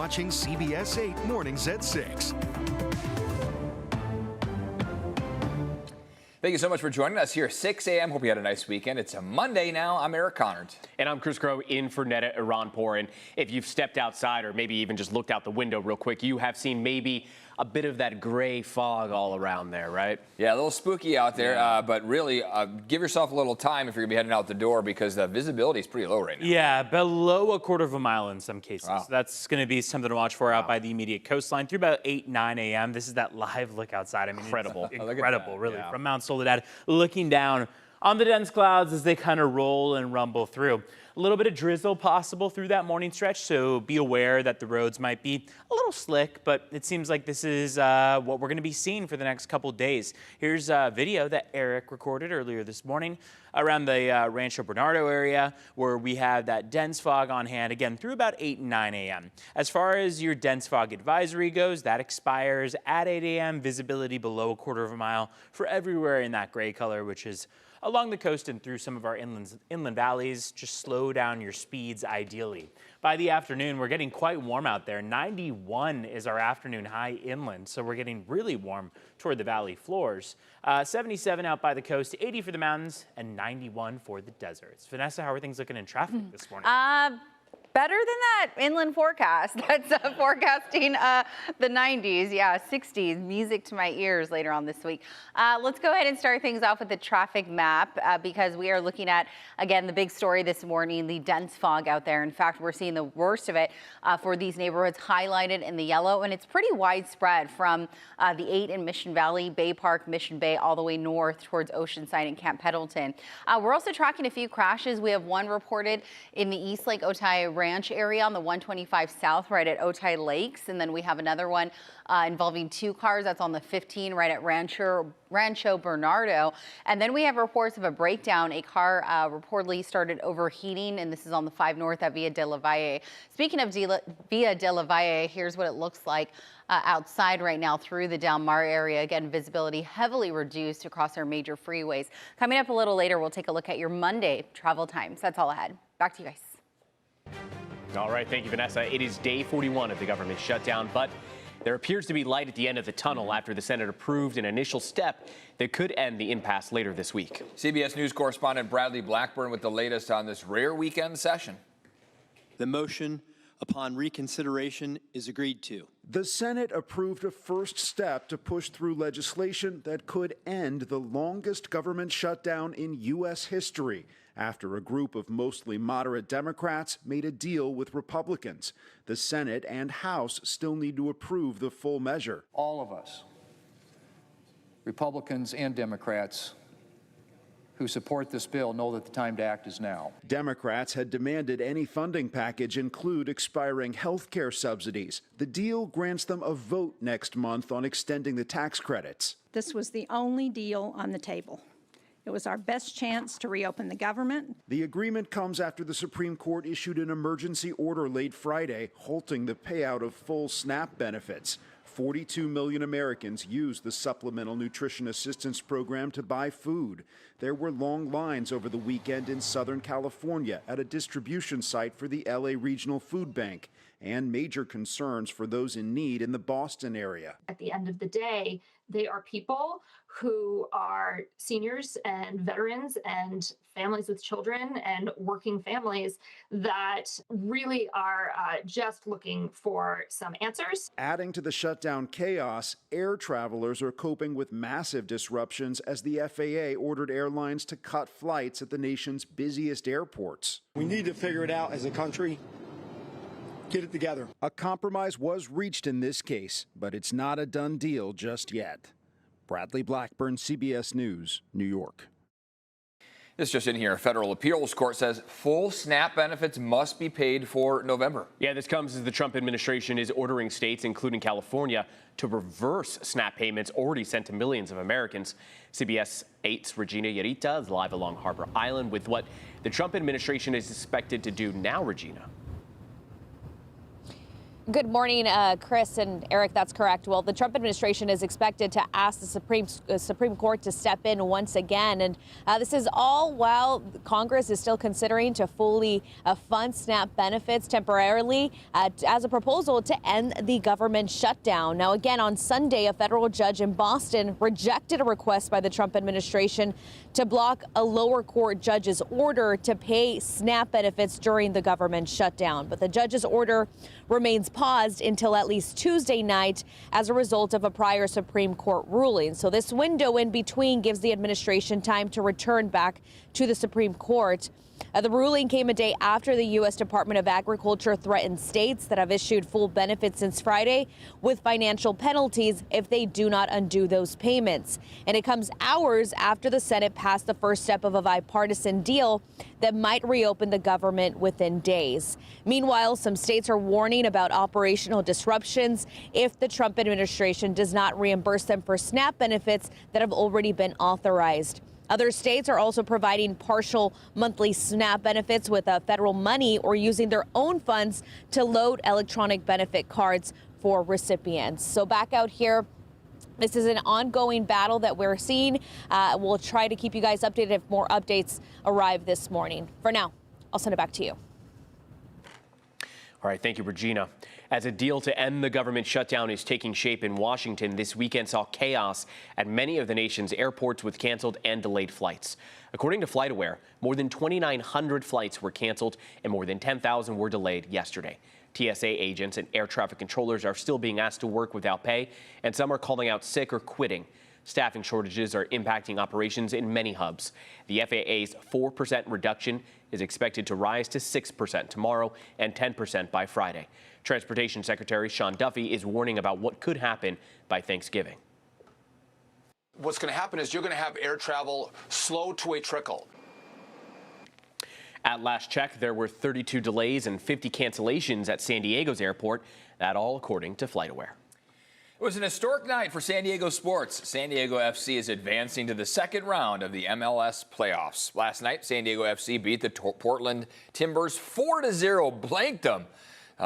watching CBS 8 Mornings at 6. Thank you so much for joining us here at 6 a.m. Hope you had a nice weekend. It's a Monday now. I'm Eric Connard. And I'm Chris Crow in for Netta Iranpour. And if you've stepped outside or maybe even just looked out the window real quick, you have seen maybe a bit of that gray fog all around there, right? Yeah, a little spooky out there, but really give yourself a little time if you're going to be heading out the door because the visibility is pretty low right now. Yeah, below a quarter of a mile in some cases. Wow. So that's going to be something to watch for out by the immediate coastline through about 8, 9 a.m. This is that live look outside. I mean, Incredible. It's incredible, really, Yeah. from Mount Soledad, looking down on the dense clouds as they kind of roll and rumble through. A little bit of drizzle possible through that morning stretch, so be aware that the roads might be a little slick, but it seems like this is what we're going to be seeing for the next couple days. Here's a video that Eric recorded earlier this morning around the Rancho Bernardo area where we have that dense fog on hand, again, through about 8 and 9 a.m. As far as your dense fog advisory goes, that expires at 8 a.m., visibility below a quarter of a mile for everywhere in that gray color, which is along the coast and through some of our inland valleys. Just slow down your speeds ideally. By the afternoon, we're getting quite warm out there. 91 is our afternoon high inland, so we're getting really warm toward the valley floors. 77 out by the coast, 80 for the mountains, and 91 for the deserts. Vanessa, how are things looking in traffic this morning? Better than that inland forecast. That's forecasting the 90s, yeah, 60s. Music to my ears later on this week. Let's go ahead and start things off with the traffic map because we are looking at, again, the big story this morning, the dense fog out there. In fact, we're seeing the worst of it for these neighborhoods highlighted in the yellow, and it's pretty widespread from the 8 in Mission Valley, Bay Park, Mission Bay, all the way north towards Oceanside and Camp Pendleton. We're also tracking a few crashes. We have one reported in the East Lake Otay Ranch area on the 125 South right at Otay Lakes. And then we have another one involving 2 cars. That's on the 15 right at Rancho Bernardo. And then we have reports of a breakdown. A car reportedly started overheating, and this is on the 5 North at Via de la Valle. Speaking of Via de la Valle, here's what it looks like outside right now through the Del Mar area. Again, visibility heavily reduced across our major freeways. Coming up a little later, we'll take a look at your Monday travel times. That's all ahead. Back to you guys. All right, thank you, Vanessa. It is day 41 of the government shutdown, but there appears to be light at the end of the tunnel after the Senate approved an initial step that could end the impasse later this week. CBS News correspondent Bradley Blackburn with the latest on this rare weekend session. The motion upon reconsideration is agreed to. The Senate approved a first step to push through legislation that could end the longest government shutdown in U.S. history after a group of mostly moderate Democrats made a deal with Republicans. The Senate and House still need to approve the full measure. All of us, Republicans and Democrats, who support this bill know that the time to act is now. Democrats had demanded any funding package include expiring health care subsidies. The deal grants them a vote next month on extending the tax credits. This was the only deal on the table. It was our best chance to reopen the government. The agreement comes after the Supreme Court issued an emergency order late Friday, halting the payout of full SNAP benefits. 42 million Americans used the Supplemental Nutrition Assistance Program to buy food. There were long lines over the weekend in Southern California at a distribution site for the LA Regional Food Bank, and major concerns for those in need in the Boston area. At the end of the day, they are people who are seniors and veterans and families with children and working families that really are just looking for some answers. Adding to the shutdown chaos, air travelers are coping with massive disruptions as the FAA ordered airlines to cut flights at the nation's busiest airports. We need to figure it out as a country. Get it together. A compromise was reached in this case, but it's not a done deal just yet. Bradley Blackburn, CBS News, New York. This just in here, a federal appeals court says full SNAP benefits must be paid for November. Yeah, this comes as the Trump administration is ordering states, including California, to reverse SNAP payments already sent to millions of Americans. CBS 8's Regina Yarita is live along Harbor Island with what the Trump administration is expected to do now, Regina. Good morning, Chris and Eric. That's correct. Well, the Trump administration is expected to ask the Supreme Court to step in once again. And this is all while Congress is still considering to fully fund SNAP benefits temporarily as a proposal to end the government shutdown. Now, again, on Sunday, a federal judge in Boston rejected a request by the Trump administration to block a lower court judge's order to pay SNAP benefits during the government shutdown. But the judge's order remains paused until at least Tuesday night as a result of a prior Supreme Court ruling. So this window in between gives the administration time to return back to the Supreme Court. The ruling came a day after the U.S. Department of Agriculture threatened states that have issued full benefits since Friday with financial penalties if they do not undo those payments. And it comes hours after the Senate passed the first step of a bipartisan deal that might reopen the government within days. Meanwhile, some states are warning about operational disruptions if the Trump administration does not reimburse them for SNAP benefits that have already been authorized. Other states are also providing partial monthly SNAP benefits with federal money or using their own funds to load electronic benefit cards for recipients. So back out here, this is an ongoing battle that we're seeing. We'll try to keep you guys updated if more updates arrive this morning. For now, I'll send it back to you. All right, thank you, Regina. As a deal to end the government shutdown is taking shape in Washington, this weekend saw chaos at many of the nation's airports with canceled and delayed flights. According to FlightAware, more than 2,900 flights were canceled and more than 10,000 were delayed yesterday. TSA agents and air traffic controllers are still being asked to work without pay, and some are calling out sick or quitting. Staffing shortages are impacting operations in many hubs. The FAA's 4% reduction is expected to rise to 6% tomorrow and 10% by Friday. Transportation Secretary Sean Duffy is warning about what could happen by Thanksgiving. What's going to happen is you're going to have air travel slow to a trickle. At last check, there were 32 delays and 50 cancellations at San Diego's airport. That all according to FlightAware. It was an historic night for San Diego sports. San Diego FC is advancing to the second round of the MLS playoffs. Last night, San Diego FC beat the Portland Timbers 4-0, blanked them.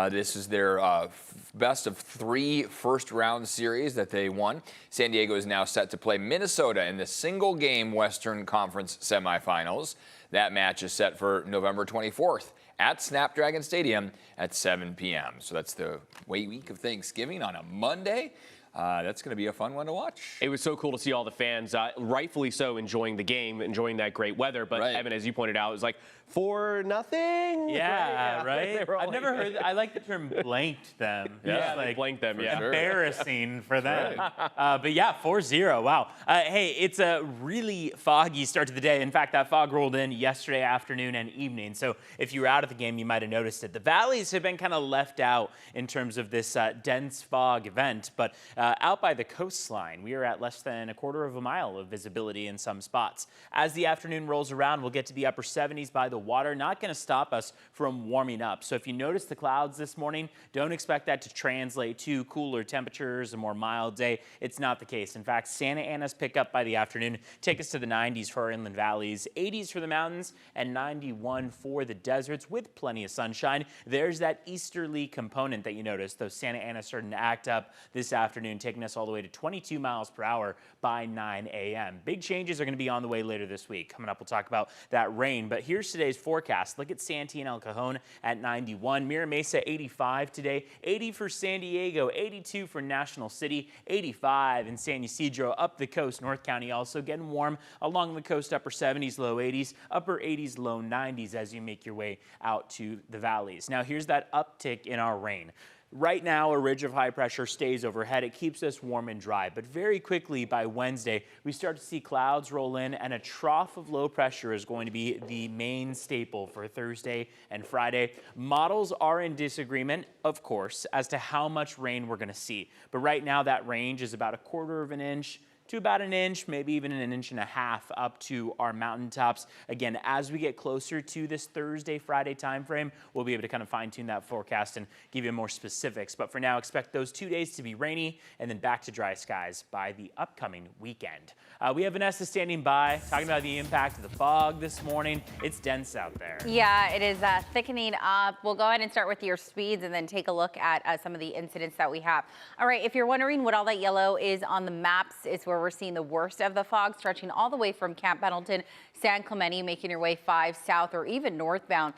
This is their best of 3 first-round series that they won. San Diego is now set to play Minnesota in the single-game Western Conference semifinals. That match is set for November 24th at Snapdragon Stadium at 7 p.m. So that's the week of Thanksgiving on a Monday. That's going to be a fun one to watch. It was so cool to see all the fans, rightfully so, enjoying the game, enjoying that great weather. But right. Evan, as you pointed out, it was like 4-0. Yeah, right? I've never heard I like the term blanked them. Yeah, like, they blanked them, yeah. Embarrassing for them. But yeah, 4-0, wow. Hey, it's a really foggy start to the day. In fact, that fog rolled in yesterday afternoon and evening. So if you were out at the game, you might have noticed it. The valleys have been kind of left out in terms of this dense fog event. But out by the coastline, we are at less than a quarter of a mile of visibility in some spots. As the afternoon rolls around, we'll get to the upper 70s by the water. Not going to stop us from warming up. So if you notice the clouds this morning, don't expect that to translate to cooler temperatures, a more mild day. It's not the case. In fact, Santa Ana's pick up by the afternoon, take us to the 90s for our inland valleys, 80s for the mountains, and 91 for the deserts with plenty of sunshine. There's that easterly component that you noticed, though Santa Ana starting to act up this afternoon, taking us all the way to 22 miles per hour by 9 a.m. Big changes are going to be on the way later this week. Coming up, we'll talk about that rain. But here's today's forecast. Look at Santee and El Cajon at 91. Mira Mesa, 85 today. 80 for San Diego. 82 for National City. 85 in San Ysidro. Up the coast, North County also getting warm. Along the coast, upper 70s, low 80s. Upper 80s, low 90s as you make your way out to the valleys. Now, here's that uptick in our rain. Right now, a ridge of high pressure stays overhead. It keeps us warm and dry. But very quickly by Wednesday, we start to see clouds roll in, and a trough of low pressure is going to be the main staple for Thursday and Friday. Models are in disagreement, of course, as to how much rain we're going to see. But right now, that range is about a quarter of an inch to about an inch, maybe even an inch and a half up to our mountaintops. Again, as we get closer to this Thursday, Friday timeframe, we'll be able to kind of fine tune that forecast and give you more specifics. But for now, expect those 2 days to be rainy and then back to dry skies by the upcoming weekend. We have Vanessa standing by, talking about the impact of the fog this morning. It's dense out there. Yeah, it is thickening up. We'll go ahead and start with your speeds and then take a look at some of the incidents that we have. All right, if you're wondering what all that yellow is on the maps, it's where we're seeing the worst of the fog, stretching all the way from Camp Pendleton, San Clemente, making your way 5 south or even northbound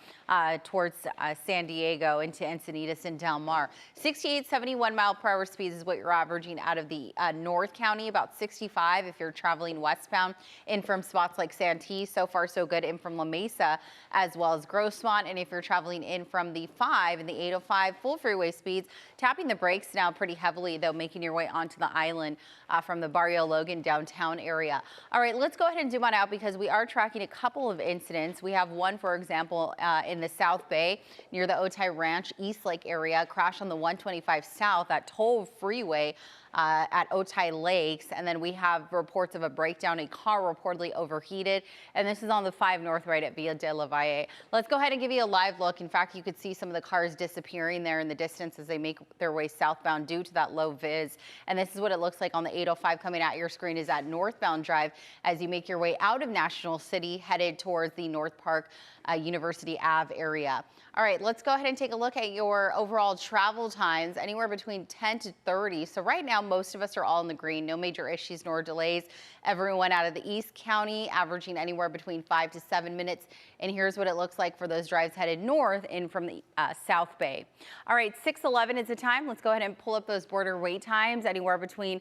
towards San Diego into Encinitas and Del Mar. 68, 71 mile per hour speeds is what you're averaging out of the North County, about 65 if you're traveling westbound in from spots like Santee. So far, so good in from La Mesa as well as Grossmont. And if you're traveling in from the 5 and the 805 full freeway speeds, tapping the brakes now pretty heavily, though, making your way onto the island from the Barrio Logan downtown area. All right, let's go ahead and zoom on out because we are tracking a couple of incidents. We have one, for example, in the South Bay near the Otay Ranch East Lake area, crash on the 125 South at Toll Freeway at Otay Lakes. And then we have reports of a breakdown, a car reportedly overheated. And this is on the 5 North right at Villa de la Valle. Let's go ahead and give you a live look. In fact, you could see some of the cars disappearing there in the distance as they make their way southbound due to that low vis. And this is what it looks like on the 805 coming at your screen is that northbound drive as you make your way out of National City headed towards the North Park University Ave area. All right, let's go ahead and take a look at your overall travel times, anywhere between 10 to 30. So right now, most of us are all in the green, no major issues nor delays. Everyone out of the East County averaging anywhere between 5 to 7 minutes. And here's what it looks like for those drives headed north in from the South Bay. All right, 6:11 is the time. Let's go ahead and pull up those border wait times, anywhere between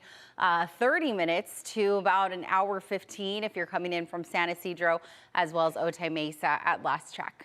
30 minutes to about an hour 15 if you're coming in from San Ysidro as well as Otay Mesa at last check.